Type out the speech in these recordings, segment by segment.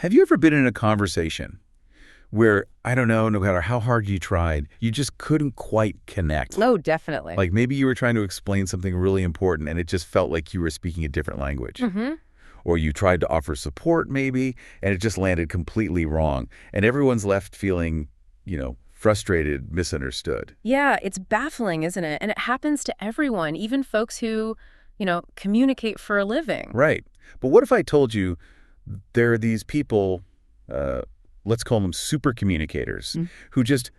Have you ever been in a conversation where, I don't know, no matter how hard you tried, you just couldn't quite connect? Oh, definitely. Like maybe you were trying to explain something really important and it just felt like you were speaking a different language. Mm-hmm. Or you tried to offer support maybe, and it just landed completely wrong. And everyone's left feeling, frustrated, misunderstood. Yeah, it's baffling, isn't it? And it happens to everyone, even folks who, communicate for a living. Right. But what if I told you there are these people, let's call them supercommunicators, who just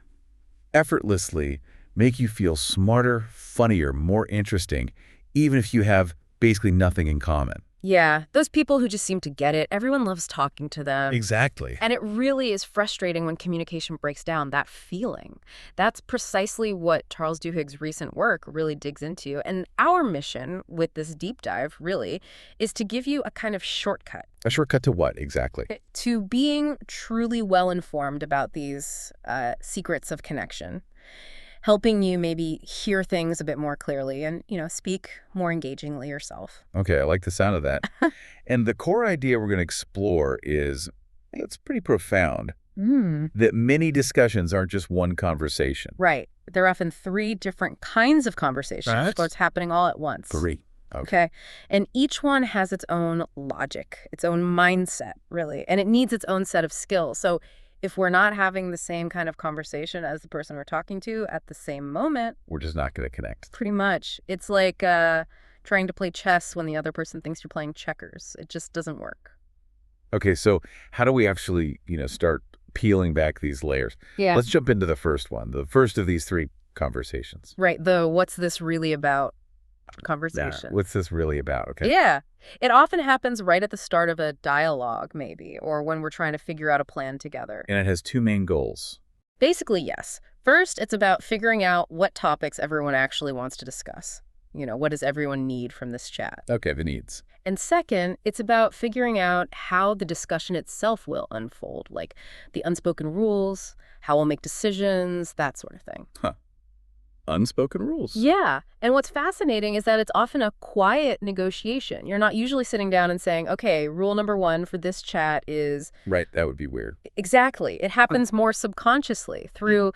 effortlessly make you feel smarter, funnier, more interesting, even if you have basically nothing in common? Yeah, those people who just seem to get it. Everyone loves talking to them. Exactly. And it really is frustrating when communication breaks down, that feeling. That's precisely what Charles Duhigg's recent work really digs into. And our mission with this deep dive, really, is to give you a kind of shortcut. A shortcut to what, exactly? To being truly well-informed about these secrets of connection. Helping you maybe hear things a bit more clearly and, speak more engagingly yourself. Okay, I like the sound of that. And the core idea we're going to explore is, it's pretty profound, that many discussions aren't just one conversation. Right. There are often 3 different kinds of conversations. Right. So it's happening all at once. 3. Okay. And each one has its own logic, its own mindset, really, and it needs its own set of skills. So if we're not having the same kind of conversation as the person we're talking to at the same moment, we're just not going to connect. Pretty much. It's like trying to play chess when the other person thinks you're playing checkers. It just doesn't work. Okay, so how do we actually, start peeling back these layers? Yeah. Let's jump into the first one, the first of these 3 conversations. Right. The what's this really about conversation. Nah, what's this really about? Okay. Yeah. It often happens right at the start of a dialogue, maybe, or when we're trying to figure out a plan together. And it has 2 main goals. Basically, yes. First, it's about figuring out what topics everyone actually wants to discuss. What does everyone need from this chat? Okay, the needs. And second, it's about figuring out how the discussion itself will unfold, like the unspoken rules, how we'll make decisions, that sort of thing. Huh. Unspoken rules. Yeah. And what's fascinating is that it's often a quiet negotiation. You're not usually sitting down and saying, okay, rule number 1 for this chat is... Right. That would be weird. Exactly. It happens more subconsciously through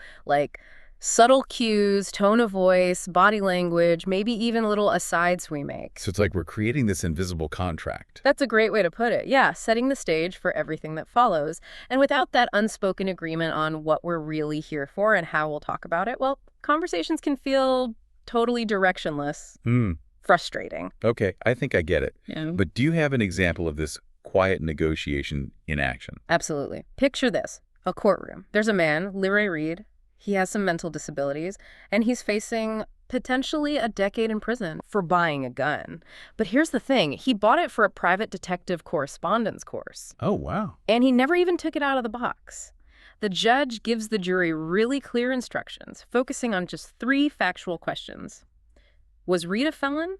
subtle cues, tone of voice, body language, maybe even little asides we make. So it's like we're creating this invisible contract. That's a great way to put it. Yeah, setting the stage for everything that follows. And without that unspoken agreement on what we're really here for and how we'll talk about it, well, conversations can feel totally directionless, frustrating. Okay, I think I get it. Yeah. But do you have an example of this quiet negotiation in action? Absolutely. Picture this, a courtroom. There's a man, Leroy Reed. He has some mental disabilities, and he's facing potentially a decade in prison for buying a gun. But here's the thing. He bought it for a private detective correspondence course. Oh, wow. And he never even took it out of the box. The judge gives the jury really clear instructions, focusing on just 3 factual questions. Was Reed a felon?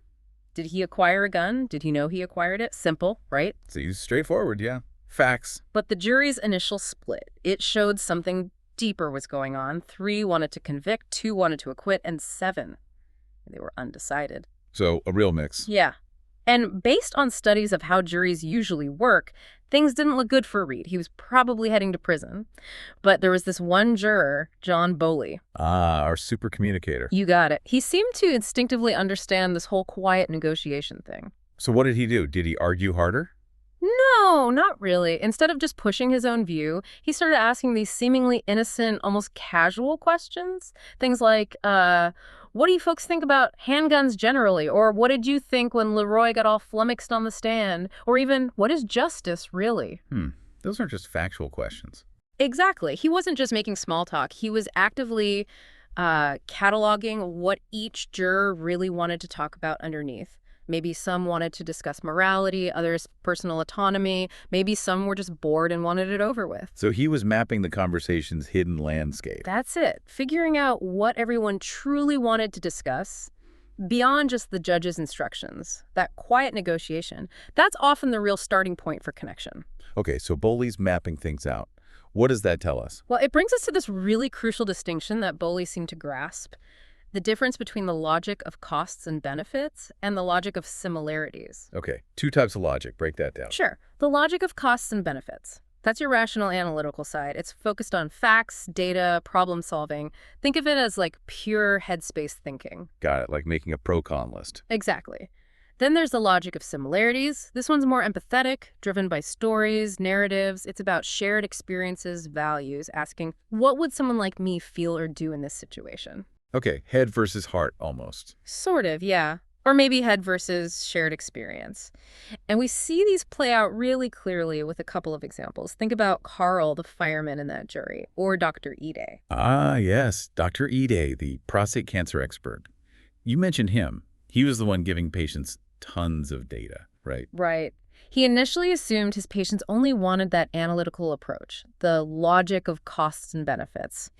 Did he acquire a gun? Did he know he acquired it? Simple, right? Seems straightforward, yeah. Facts. But the jury's initial split, it showed something deeper was going on. 3 wanted to convict, 2 wanted to acquit, and 7, they were undecided. So a real mix. Yeah. And based on studies of how juries usually work, things didn't look good for Reed. He was probably heading to prison. But there was this one juror, John Bowley. Ah, our supercommunicator. You got it. He seemed to instinctively understand this whole quiet negotiation thing. So what did he do? Did he argue harder? No, not really. Instead of just pushing his own view, he started asking these seemingly innocent, almost casual questions. Things like, what do you folks think about handguns generally? Or what did you think when Leroy got all flummoxed on the stand? Or even, what is justice really? Those aren't just factual questions. Exactly. He wasn't just making small talk. He was actively cataloging what each juror really wanted to talk about underneath. Maybe some wanted to discuss morality, others personal autonomy. Maybe some were just bored and wanted it over with. So he was mapping the conversation's hidden landscape. That's it. Figuring out what everyone truly wanted to discuss beyond just the judge's instructions. That quiet negotiation, that's often the real starting point for connection. Okay, so Bowley's mapping things out. What does that tell us? Well, it brings us to this really crucial distinction that Bowley seemed to grasp. The difference between the logic of costs and benefits and the logic of similarities. Okay, 2 types of logic. Break that down. Sure. The logic of costs and benefits. That's your rational analytical side. It's focused on facts, data, problem solving. Think of it as like pure headspace thinking. Got it, like making a pro-con list. Exactly. Then there's the logic of similarities. This one's more empathetic, driven by stories, narratives. It's about shared experiences, values, asking, what would someone like me feel or do in this situation? Okay, head versus heart, almost. Sort of, yeah. Or maybe head versus shared experience. And we see these play out really clearly with a couple of examples. Think about Carl, the fireman in that jury, or Dr. Ide. Ah, yes, Dr. Ide, the prostate cancer expert. You mentioned him. He was the one giving patients tons of data, right? Right. He initially assumed his patients only wanted that analytical approach, the logic of costs and benefits.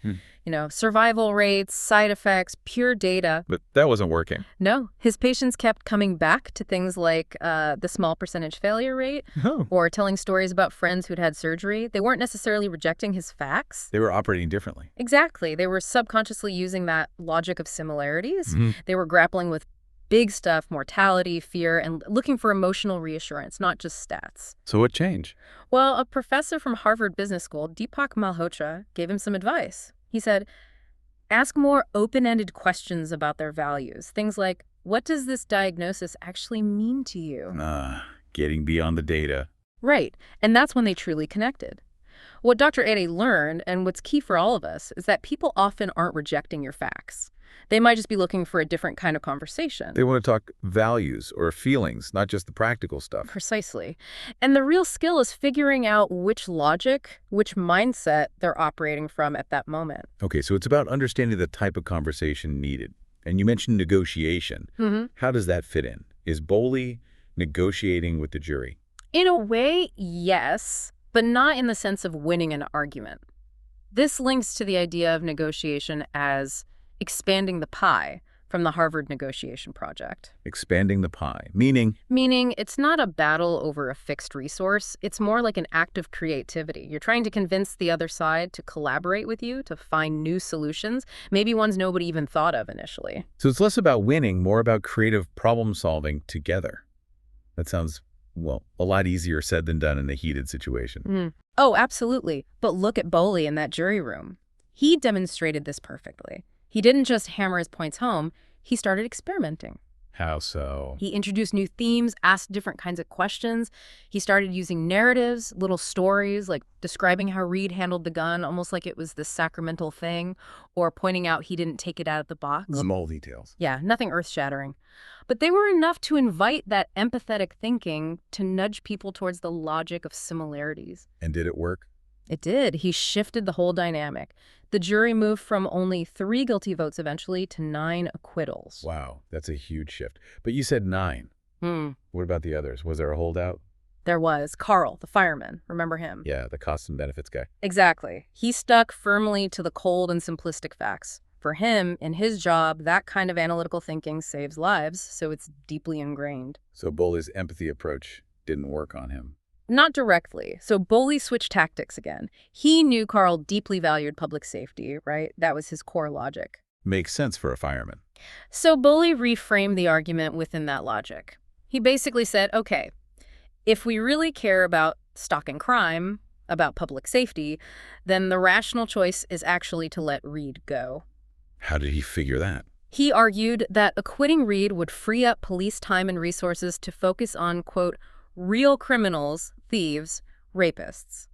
Survival rates, side effects, pure data. But that wasn't working. No, his patients kept coming back to things like the small percentage failure rate or telling stories about friends who'd had surgery. They weren't necessarily rejecting his facts. They were operating differently. Exactly. They were subconsciously using that logic of similarities. They were grappling with big stuff, mortality, fear, and looking for emotional reassurance, not just stats. So what changed? Well, a professor from Harvard Business School, Deepak Malhotra, gave him some advice. He said, ask more open-ended questions about their values. Things like, what does this diagnosis actually mean to you? Getting beyond the data. Right. And that's when they truly connected. What Dr. Ade learned, and what's key for all of us, is that people often aren't rejecting your facts. They might just be looking for a different kind of conversation. They want to talk values or feelings, not just the practical stuff. Precisely. And the real skill is figuring out which logic, which mindset they're operating from at that moment. Okay, so it's about understanding the type of conversation needed. And you mentioned negotiation. How does that fit in? Is Bowley negotiating with the jury? In a way, yes, but not in the sense of winning an argument. This links to the idea of negotiation as expanding the pie from the Harvard negotiation project. Expanding the pie, meaning? Meaning it's not a battle over a fixed resource. It's more like an act of creativity. You're trying to convince the other side to collaborate with you, to find new solutions, maybe ones nobody even thought of initially. So it's less about winning, more about creative problem solving together. That sounds, well, a lot easier said than done in a heated situation. Oh, absolutely. But look at Bowley in that jury room. He demonstrated this perfectly. He didn't just hammer his points home, he started experimenting. How so? He introduced new themes, asked different kinds of questions. He started using narratives, little stories, like describing how Reed handled the gun, almost like it was this sacramental thing, or pointing out he didn't take it out of the box. Small details. Yeah, nothing earth-shattering. But they were enough to invite that empathetic thinking to nudge people towards the logic of similarities. And did it work? It did. He shifted the whole dynamic. The jury moved from only 3 guilty votes eventually to 9 acquittals. Wow, that's a huge shift. But you said 9. What about the others? Was there a holdout? There was. Carl, the fireman. Remember him? Yeah, the costs and benefits guy. Exactly. He stuck firmly to the cold and simplistic facts. For him, in his job, that kind of analytical thinking saves lives, so it's deeply ingrained. So Bowley's empathy approach didn't work on him. Not directly. So Bowley switched tactics again. He knew Carl deeply valued public safety, right? That was his core logic. Makes sense for a fireman. So Bowley reframed the argument within that logic. He basically said, okay, if we really care about stopping crime, about public safety, then the rational choice is actually to let Reed go. How did he figure that? He argued that acquitting Reed would free up police time and resources to focus on, quote, real criminals, thieves, rapists.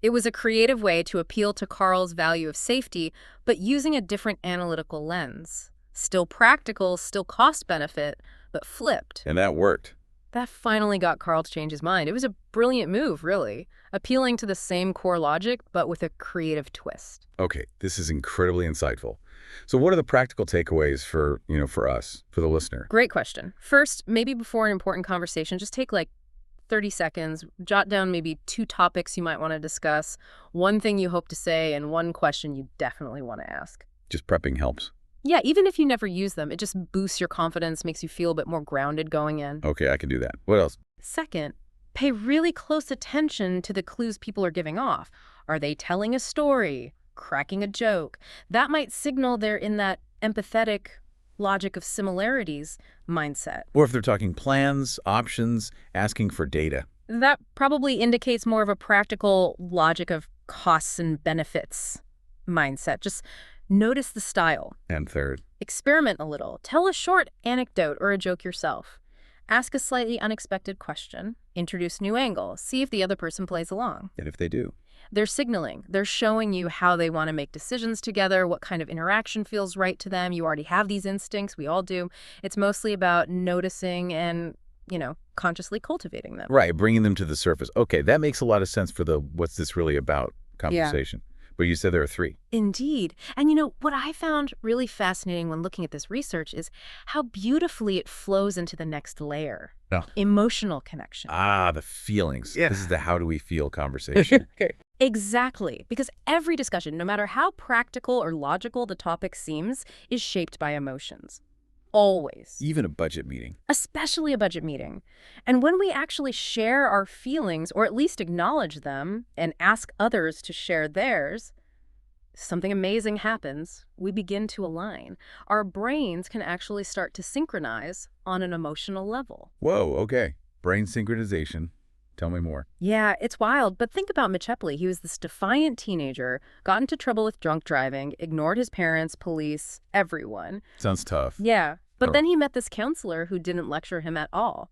It was a creative way to appeal to Carl's value of safety, but using a different analytical lens. Still practical, still cost-benefit, but flipped. And that worked. That finally got Carl to change his mind. It was a brilliant move, really, appealing to the same core logic, but with a creative twist. Okay, this is incredibly insightful. So what are the practical takeaways for us, for the listener? Great question. First, maybe before an important conversation, just take like 30 seconds, jot down maybe 2 topics you might want to discuss, 1 thing you hope to say, and 1 question you definitely want to ask. Just prepping helps. Yeah, even if you never use them, it just boosts your confidence, makes you feel a bit more grounded going in. Okay, I can do that. What else? Second, pay really close attention to the clues people are giving off. Are they telling a story? Cracking a joke? That might signal they're in that empathetic logic of similarities mindset. Or if they're talking plans, options, asking for data. That probably indicates more of a practical logic of costs and benefits mindset. Just notice the style. And third, Experiment a little. Tell a short anecdote or a joke yourself. Ask a slightly unexpected question. Introduce new angle. See if the other person plays along. and if they do. They're signaling. They're showing you how they want to make decisions together, what kind of interaction feels right to them. You already have these instincts. We all do. It's mostly about noticing and, consciously cultivating them. Right, bringing them to the surface. Okay, that makes a lot of sense for the what's this really about conversation. But you said there are 3. Indeed. And what I found really fascinating when looking at this research is how beautifully it flows into the next layer. No. Emotional connection. Ah, the feelings. Yeah. This is the how do we feel conversation. Okay. Exactly. Because every discussion, no matter how practical or logical the topic seems, is shaped by emotions. Always. Even a budget meeting. Especially a budget meeting. And when we actually share our feelings, or at least acknowledge them, and ask others to share theirs, something amazing happens. We begin to align. Our brains can actually start to synchronize on an emotional level. Whoa, okay. Brain synchronization. Tell me more. Yeah, it's wild, but think about Mitch Epley. He was this defiant teenager, got into trouble with drunk driving, ignored his parents, police, everyone. Sounds tough. Yeah, but Oh. then he met this counselor who didn't lecture him at all.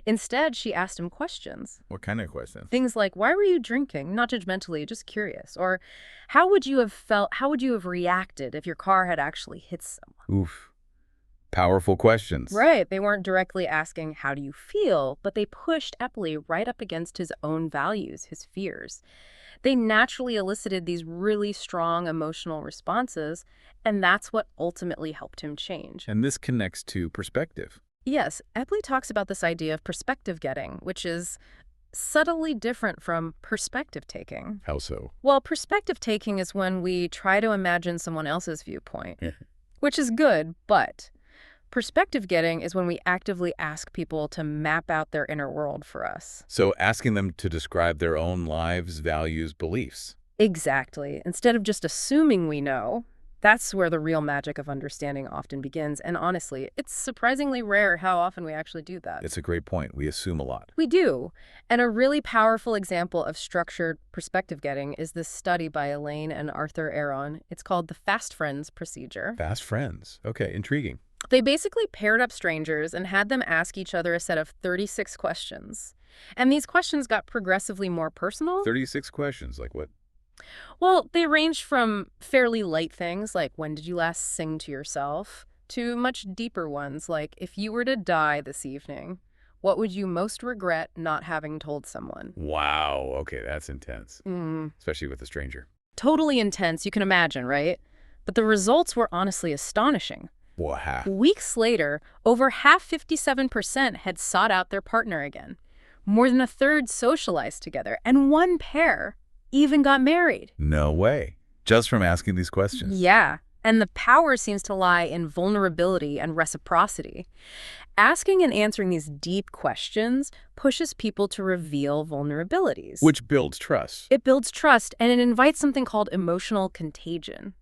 Instead, she asked him questions. What kind of questions? Things like, why were you drinking? Not judgmentally, just curious. Or, how would you have reacted if your car had actually hit someone? Oof. Powerful questions. Right. They weren't directly asking, how do you feel? But they pushed Epley right up against his own values, his fears. They naturally elicited these really strong emotional responses, and that's what ultimately helped him change. And this connects to perspective. Yes, Epley talks about this idea of perspective getting, which is subtly different from perspective taking. How so? Well, perspective taking is when we try to imagine someone else's viewpoint, which is good, but perspective getting is when we actively ask people to map out their inner world for us. So asking them to describe their own lives, values, beliefs. Exactly. Instead of just assuming we know, that's where the real magic of understanding often begins. And honestly, it's surprisingly rare how often we actually do that. It's a great point. We assume a lot. We do. And a really powerful example of structured perspective getting is this study by Elaine and Arthur Aron. It's called the Fast Friends procedure. Fast friends. Okay, intriguing. They basically paired up strangers and had them ask each other a set of 36 questions. And these questions got progressively more personal. 36 questions, like what? Well, they ranged from fairly light things like, when did you last sing to yourself, to much deeper ones like, if you were to die this evening, what would you most regret not having told someone? Wow, okay, that's intense. Especially with a stranger. Totally intense, you can imagine, right? But the results were honestly astonishing. Wow. Weeks later, over half, 57%, had sought out their partner again. More than a third socialized together, and one pair even got married. No way. Just from asking these questions. Yeah, and the power seems to lie in vulnerability and reciprocity. Asking and answering these deep questions pushes people to reveal vulnerabilities. Which builds trust. It builds trust, and it invites something called emotional contagion.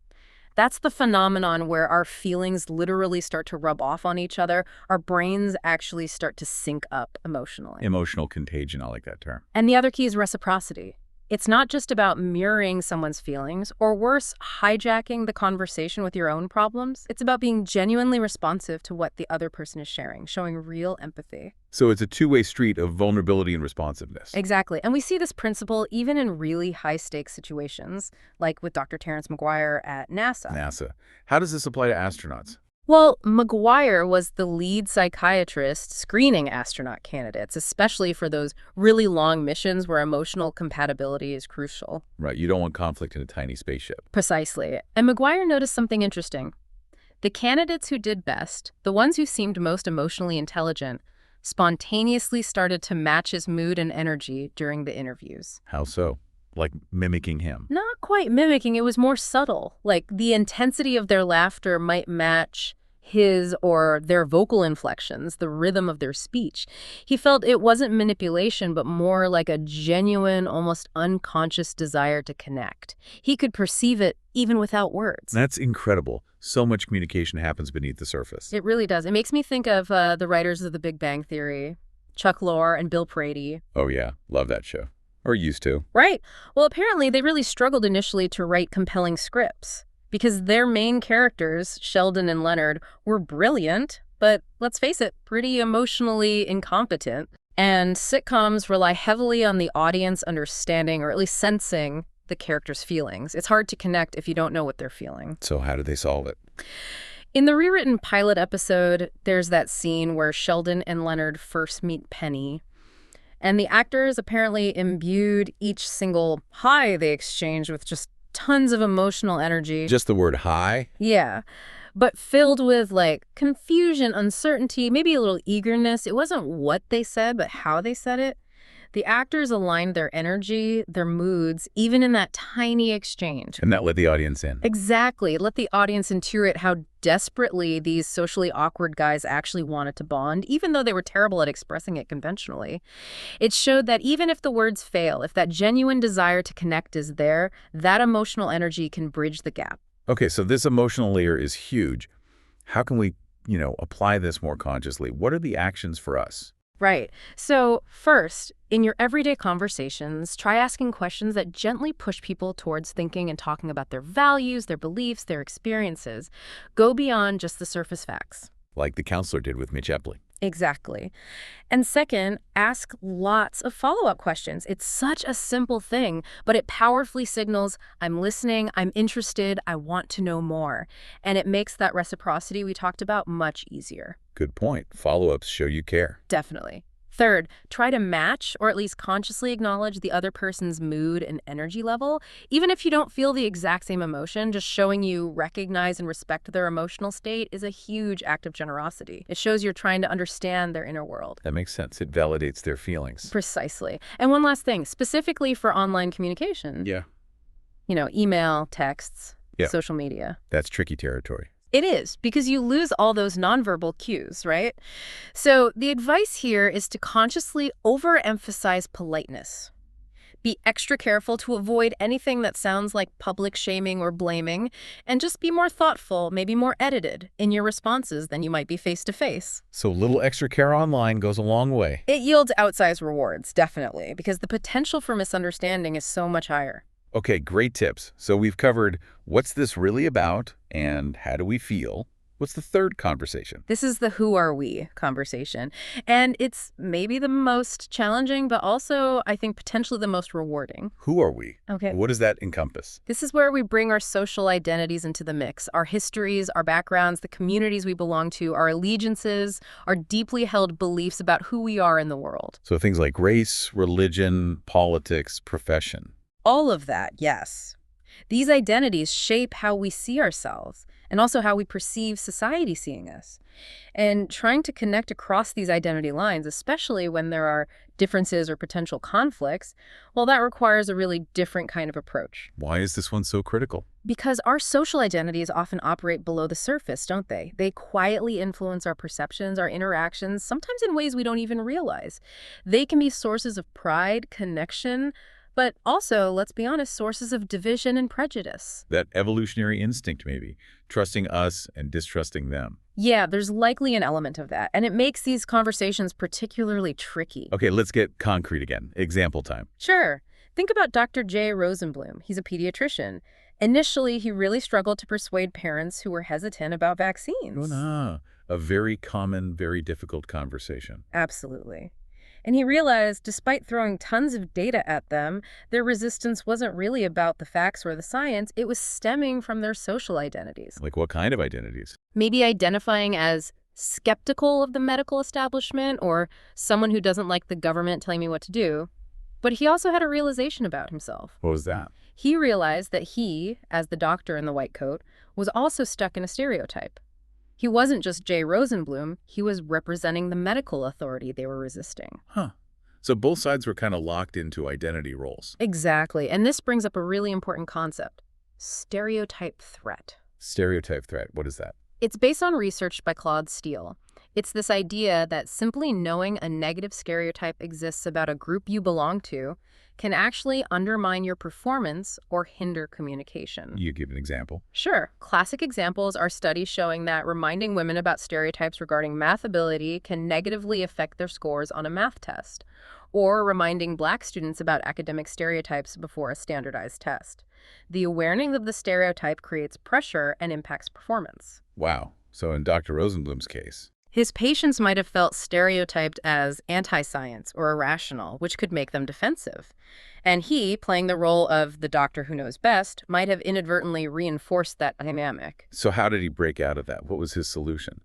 That's the phenomenon where our feelings literally start to rub off on each other. Our brains actually start to sync up emotionally. Emotional contagion, I like that term. And the other key is reciprocity. It's not just about mirroring someone's feelings, or worse, hijacking the conversation with your own problems. It's about being genuinely responsive to what the other person is sharing, showing real empathy. So it's a two-way street of vulnerability and responsiveness. Exactly. And we see this principle even in really high-stakes situations, like with Dr. Terrence McGuire at NASA. NASA. How does this apply to astronauts? Well, McGuire was the lead psychiatrist screening astronaut candidates, especially for those really long missions where emotional compatibility is crucial. Right, you don't want conflict in a tiny spaceship. Precisely. And McGuire noticed something interesting. The candidates who did best, the ones who seemed most emotionally intelligent, spontaneously started to match his mood and energy during the interviews. How so? Like mimicking him? Not quite mimicking, it was more subtle. Like the intensity of their laughter might match his or their vocal inflections, the rhythm of their speech. He felt it wasn't manipulation, but more like a genuine, almost unconscious desire to connect. He could perceive it even without words. That's incredible. So much communication happens beneath the surface. It really does. It makes me think of the writers of The Big Bang Theory, Chuck Lorre and Bill Prady. Oh, yeah. Love that show. Or used to. Right. Well, apparently they really struggled initially to write compelling scripts because their main characters, Sheldon and Leonard, were brilliant, but let's face it, pretty emotionally incompetent. And sitcoms rely heavily on the audience understanding or at least sensing the characters' feelings. It's hard to connect if you don't know what they're feeling. So how do they solve it? In the rewritten pilot episode, there's that scene where Sheldon and Leonard first meet Penny. And the actors apparently imbued each single hi they exchanged with just tons of emotional energy. Just the word hi? Yeah. But filled with, like, confusion, uncertainty, maybe a little eagerness. It wasn't what they said, but how they said it. The actors aligned their energy, their moods, even in that tiny exchange. And that let the audience in. Exactly. Let the audience intuit how desperately these socially awkward guys actually wanted to bond, even though they were terrible at expressing it conventionally. It showed that even if the words fail, if that genuine desire to connect is there, that emotional energy can bridge the gap. Okay, so this emotional layer is huge. How can we, apply this more consciously? What are the actions for us? Right. So first, in your everyday conversations, try asking questions that gently push people towards thinking and talking about their values, their beliefs, their experiences. Go beyond just the surface facts. Like the counselor did with Mitch Epley. Exactly. And second, ask lots of follow-up questions. It's such a simple thing, but it powerfully signals, I'm listening, I'm interested, I want to know more. And it makes that reciprocity we talked about much easier. Good point. Follow-ups show you care. Definitely. Third, try to match or at least consciously acknowledge the other person's mood and energy level. Even if you don't feel the exact same emotion, just showing you recognize and respect their emotional state is a huge act of generosity. It shows you're trying to understand their inner world. That makes sense. It validates their feelings. Precisely. And one last thing, specifically for online communication. Yeah. Email, texts, Yeah. social media. That's tricky territory. It is, because you lose all those nonverbal cues, right? So the advice here is to consciously overemphasize politeness. Be extra careful to avoid anything that sounds like public shaming or blaming, and just be more thoughtful, maybe more edited, in your responses than you might be face-to-face. So a little extra care online goes a long way. It yields outsized rewards, definitely, because the potential for misunderstanding is so much higher. Okay, great tips. So we've covered what's this really about and how do we feel. What's the third conversation? This is the who are we conversation. And it's maybe the most challenging, but also, I think, potentially the most rewarding. Who are we? Okay. What does that encompass? This is where we bring our social identities into the mix. Our histories, our backgrounds, the communities we belong to, our allegiances, our deeply held beliefs about who we are in the world. So things like race, religion, politics, profession. All of that, yes. These identities shape how we see ourselves and also how we perceive society seeing us. And trying to connect across these identity lines, especially when there are differences or potential conflicts, well, that requires a really different kind of approach. Why is this one so critical? Because our social identities often operate below the surface, don't they? They quietly influence our perceptions, our interactions, sometimes in ways we don't even realize. They can be sources of pride, connection, but also, let's be honest, sources of division and prejudice. That evolutionary instinct, maybe, trusting us and distrusting them. Yeah, there's likely an element of that, and it makes these conversations particularly tricky. Okay, let's get concrete again. Example time. Sure. Think about Dr. Jay Rosenblum. He's a pediatrician. Initially, he really struggled to persuade parents who were hesitant about vaccines. Oh, no. A very common, very difficult conversation. Absolutely. And he realized, despite throwing tons of data at them, their resistance wasn't really about the facts or the science. It was stemming from their social identities. Like what kind of identities? Maybe identifying as skeptical of the medical establishment or someone who doesn't like the government telling me what to do. But he also had a realization about himself. What was that? He realized that he, as the doctor in the white coat, was also stuck in a stereotype. He wasn't just Jay Rosenblum, he was representing the medical authority they were resisting. Huh. So both sides were kind of locked into identity roles. Exactly. And this brings up a really important concept. Stereotype threat. Stereotype threat. What is that? It's based on research by Claude Steele. It's this idea that simply knowing a negative stereotype exists about a group you belong to can actually undermine your performance or hinder communication. You give an example. Sure. Classic examples are studies showing that reminding women about stereotypes regarding math ability can negatively affect their scores on a math test, or reminding Black students about academic stereotypes before a standardized test. The awareness of the stereotype creates pressure and impacts performance. Wow. So in Dr. Rosenblum's case. His patients might have felt stereotyped as anti-science or irrational, which could make them defensive. And he, playing the role of the doctor who knows best, might have inadvertently reinforced that dynamic. So how did he break out of that? What was his solution?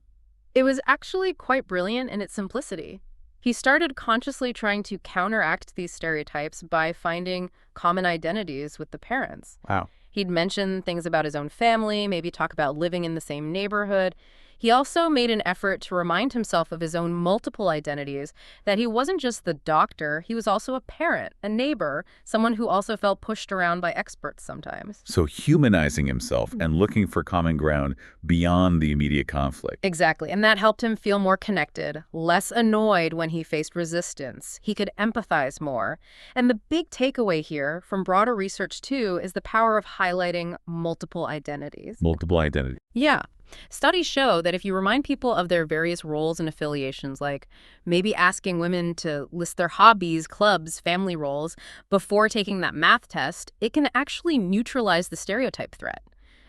It was actually quite brilliant in its simplicity. He started consciously trying to counteract these stereotypes by finding common identities with the parents. Wow. He'd mention things about his own family, maybe talk about living in the same neighborhood. He also made an effort to remind himself of his own multiple identities, that he wasn't just the doctor, he was also a parent, a neighbor, someone who also felt pushed around by experts sometimes. So humanizing himself and looking for common ground beyond the immediate conflict. Exactly, and that helped him feel more connected, less annoyed when he faced resistance. He could empathize more. And the big takeaway here, from broader research too, is the power of highlighting multiple identities. Multiple identity. Yeah. Studies show that if you remind people of their various roles and affiliations, like maybe asking women to list their hobbies, clubs, family roles before taking that math test, it can actually neutralize the stereotype threat.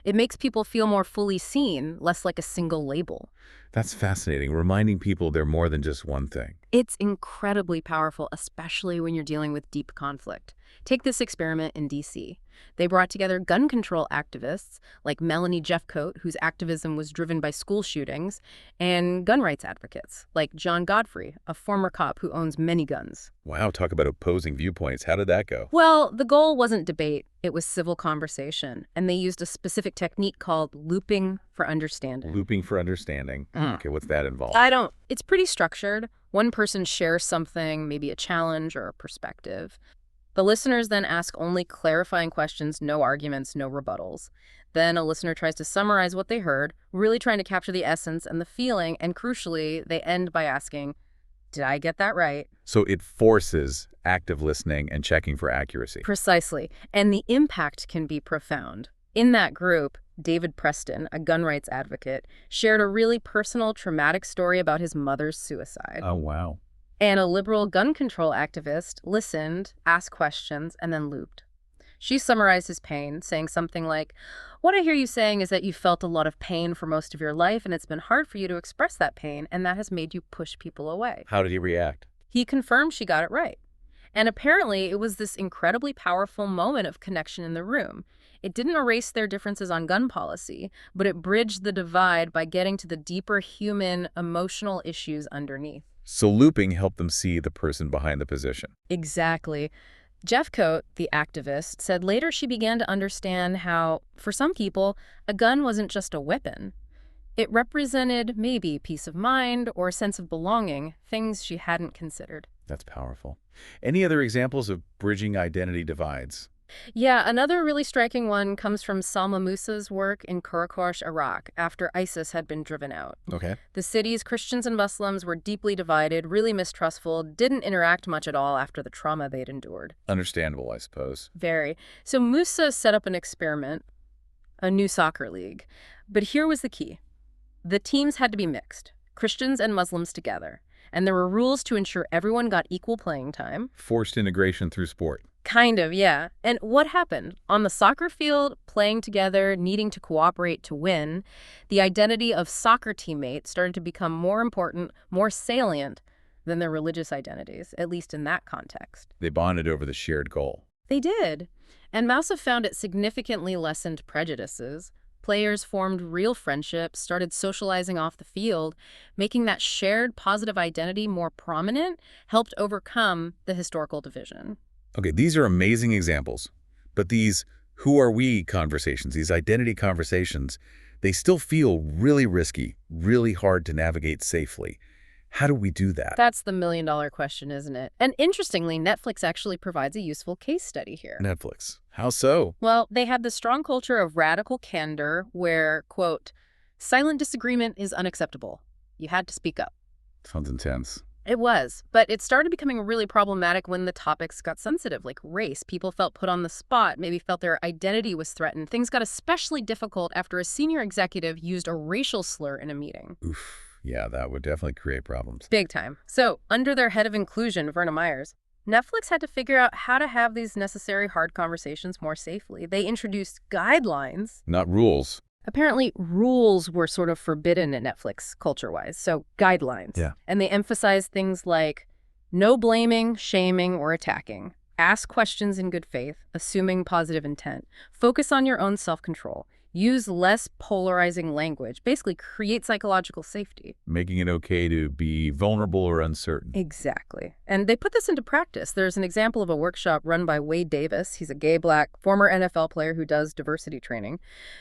It makes people feel more fully seen, less like a single label. That's fascinating, reminding people they're more than just one thing. It's incredibly powerful, especially when you're dealing with deep conflict. Take this experiment in D.C. They brought together gun control activists like Melanie Jeffcoat, whose activism was driven by school shootings, and gun rights advocates like John Godfrey, a former cop who owns many guns. Wow, talk about opposing viewpoints. How did that go? Well, the goal wasn't debate, it was civil conversation, and they used a specific technique called looping for understanding. Looping for understanding. Okay, what's that involve? It's pretty structured. One person shares something, maybe a challenge or a perspective. The listeners then ask only clarifying questions, no arguments, no rebuttals. Then a listener tries to summarize what they heard, really trying to capture the essence and the feeling, and crucially, they end by asking, did I get that right? So it forces active listening and checking for accuracy. Precisely. And the impact can be profound. In that group, David Preston, a gun rights advocate, shared a really personal, traumatic story about his mother's suicide. Oh, wow. And a liberal gun control activist listened, asked questions, and then looped. She summarized his pain, saying something like, what I hear you saying is that you felt a lot of pain for most of your life, and it's been hard for you to express that pain, and that has made you push people away. How did he react? He confirmed she got it right. And apparently, it was this incredibly powerful moment of connection in the room. It didn't erase their differences on gun policy, but it bridged the divide by getting to the deeper human, emotional issues underneath. So looping helped them see the person behind the position. Exactly. Jeffcoat, the activist, said later she began to understand how, for some people, a gun wasn't just a weapon. It represented maybe peace of mind or a sense of belonging, things she hadn't considered. That's powerful. Any other examples of bridging identity divides? Yeah, another really striking one comes from Salma Musa's work in Karakosh, Iraq, after ISIS had been driven out. Okay. The city's Christians and Muslims were deeply divided, really mistrustful, didn't interact much at all after the trauma they'd endured. Understandable, I suppose. Very. So Musa set up an experiment, a new soccer league. But here was the key. The teams had to be mixed, Christians and Muslims together. And there were rules to ensure everyone got equal playing time. Forced integration through sport. Kind of, yeah. And what happened? On the soccer field, playing together, needing to cooperate to win, the identity of soccer teammates started to become more important, more salient than their religious identities, at least in that context. They bonded over the shared goal. They did. And Mousa found it significantly lessened prejudices. Players formed real friendships, started socializing off the field, making that shared positive identity more prominent, helped overcome the historical division. Okay, these are amazing examples, but these who are we conversations, these identity conversations, they still feel really risky, really hard to navigate safely. How do we do that? That's the million-dollar question, isn't it? And interestingly, Netflix actually provides a useful case study here. Netflix. How so? Well, they have this strong culture of radical candor where, quote, silent disagreement is unacceptable. You had to speak up. Sounds intense. It was, but it started becoming really problematic when the topics got sensitive, like race. People felt put on the spot, maybe felt their identity was threatened. Things got especially difficult after a senior executive used a racial slur in a meeting. Oof. Yeah, that would definitely create problems. Big time. So, under their head of inclusion, Verna Myers, Netflix had to figure out how to have these necessary hard conversations more safely. They introduced guidelines. Not rules. Apparently, rules were sort of forbidden at Netflix culture-wise, so guidelines. Yeah. And they emphasized things like no blaming, shaming, or attacking. Ask questions in good faith, assuming positive intent. Focus on your own self-control. Use less polarizing language. Basically, create psychological safety. Making it okay to be vulnerable or uncertain. Exactly. And they put this into practice. There's an example of a workshop run by Wade Davis. He's a gay, black, former NFL player who does diversity training.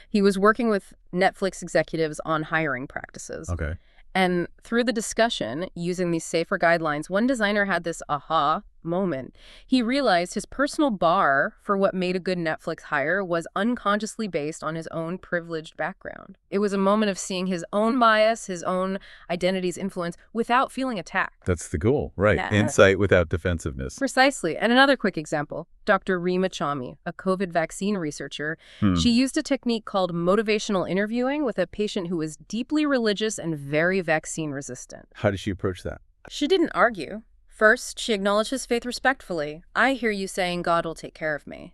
He was working with Netflix executives on hiring practices. Okay. And through the discussion, using these safer guidelines, one designer had this aha moment. He realized his personal bar for what made a good Netflix hire was unconsciously based on his own privileged background. It was a moment of seeing his own bias, his own identity's influence, without feeling attacked. That's the goal, right? Yeah. Insight without defensiveness. Precisely. And another quick example, Dr. Rima Chami, a COVID vaccine researcher, she used a technique called motivational interviewing with a patient who was deeply religious and very vaccine resistant. How did she approach that? She didn't argue. First, she acknowledged his faith respectfully. I hear you saying God will take care of me.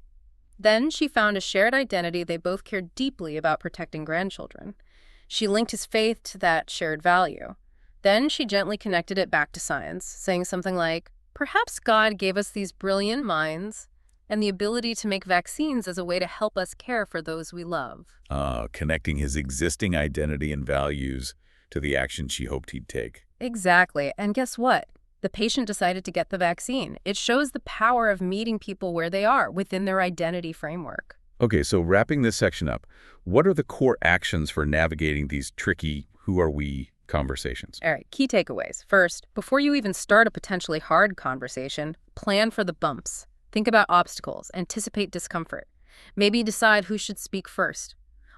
Then she found a shared identity. They both cared deeply about protecting grandchildren. She linked his faith to that shared value. Then she gently connected it back to science, saying something like, perhaps God gave us these brilliant minds and the ability to make vaccines as a way to help us care for those we love. Connecting his existing identity and values to the action she hoped he'd take. Exactly. And guess what? The patient decided to get the vaccine. It shows the power of meeting people where they are within their identity framework. Okay, so wrapping this section up, what are the core actions for navigating these tricky who are we conversations? All right, key takeaways. First, before you even start a potentially hard conversation, plan for the bumps. Think about obstacles, anticipate discomfort. Maybe decide who should speak first.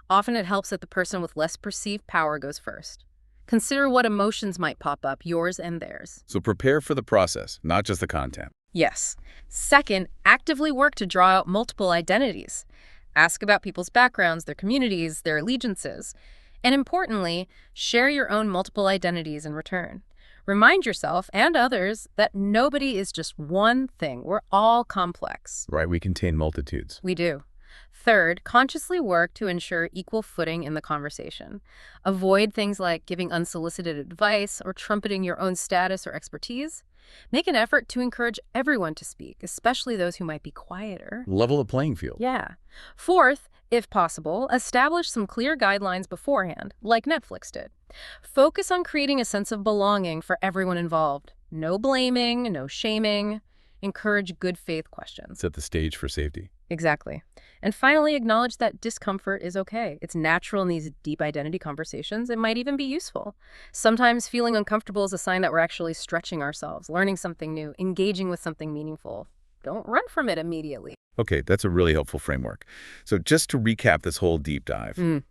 Often it helps that the person with less perceived power goes first. Consider what emotions might pop up, yours and theirs. So prepare for the process, not just the content. Yes. Second, actively work to draw out multiple identities. Ask about people's backgrounds, their communities, their allegiances. And importantly, share your own multiple identities in return. Remind yourself and others that nobody is just one thing. We're all complex. Right, we contain multitudes. We do. Third, consciously work to ensure equal footing in the conversation. Avoid things like giving unsolicited advice or trumpeting your own status or expertise. Make an effort to encourage everyone to speak, especially those who might be quieter. Level the playing field. Yeah. Fourth, if possible, establish some clear guidelines beforehand, like Netflix did. Focus on creating a sense of belonging for everyone involved. No blaming, no shaming. Encourage good faith questions. Set the stage for safety. Exactly. And finally, acknowledge that discomfort is okay. It's natural in these deep identity conversations. It might even be useful. Sometimes feeling uncomfortable is a sign that we're actually stretching ourselves, learning something new, engaging with something meaningful. Don't run from it immediately. Okay, that's a really helpful framework. So just to recap this whole deep dive,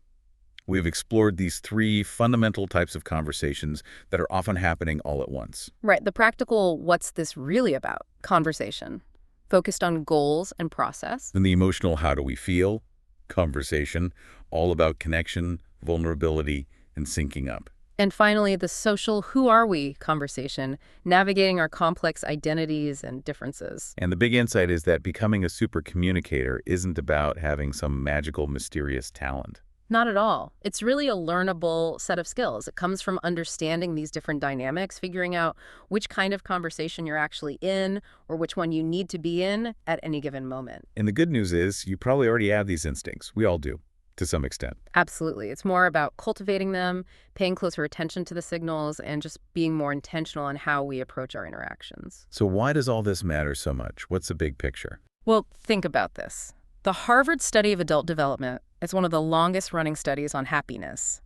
we've explored these three fundamental types of conversations that are often happening all at once. Right. The practical, what's this really about? Conversation. Focused on goals and process. Then the emotional, how do we feel? Conversation, all about connection, vulnerability, and syncing up. And finally, the social, who are we conversation, navigating our complex identities and differences. And the big insight is that becoming a super communicator isn't about having some magical, mysterious talent. Not at all. It's really a learnable set of skills. It comes from understanding these different dynamics, figuring out which kind of conversation you're actually in or which one you need to be in at any given moment. And the good news is you probably already have these instincts. We all do, to some extent. Absolutely. It's more about cultivating them, paying closer attention to the signals, and just being more intentional on how we approach our interactions. So why does all this matter so much? What's the big picture? Well, think about this. The Harvard study of adult development is one of the longest-running studies on happiness.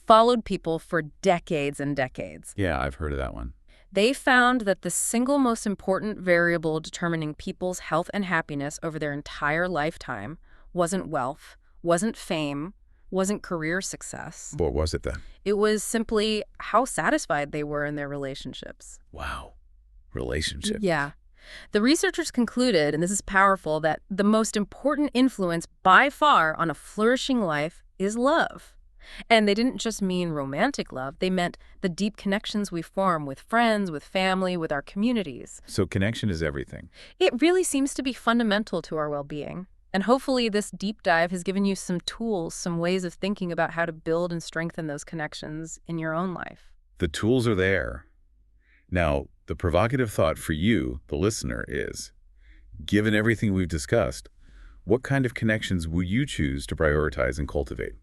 Followed people for decades and decades. Yeah, I've heard of that one. They found that the single most important variable determining people's health and happiness over their entire lifetime wasn't wealth, wasn't fame, wasn't career success. What was it then? It was simply how satisfied they were in their relationships. Wow. Relationship. Yeah. The researchers concluded, and this is powerful, that the most important influence by far on a flourishing life is love. And they didn't just mean romantic love. They meant the deep connections we form with friends, with family, with our communities. So connection is everything. It really seems to be fundamental to our well-being. And hopefully this deep dive has given you some tools, some ways of thinking about how to build and strengthen those connections in your own life. The tools are there. Now, the provocative thought for you, the listener, is, given everything we've discussed, what kind of connections will you choose to prioritize and cultivate?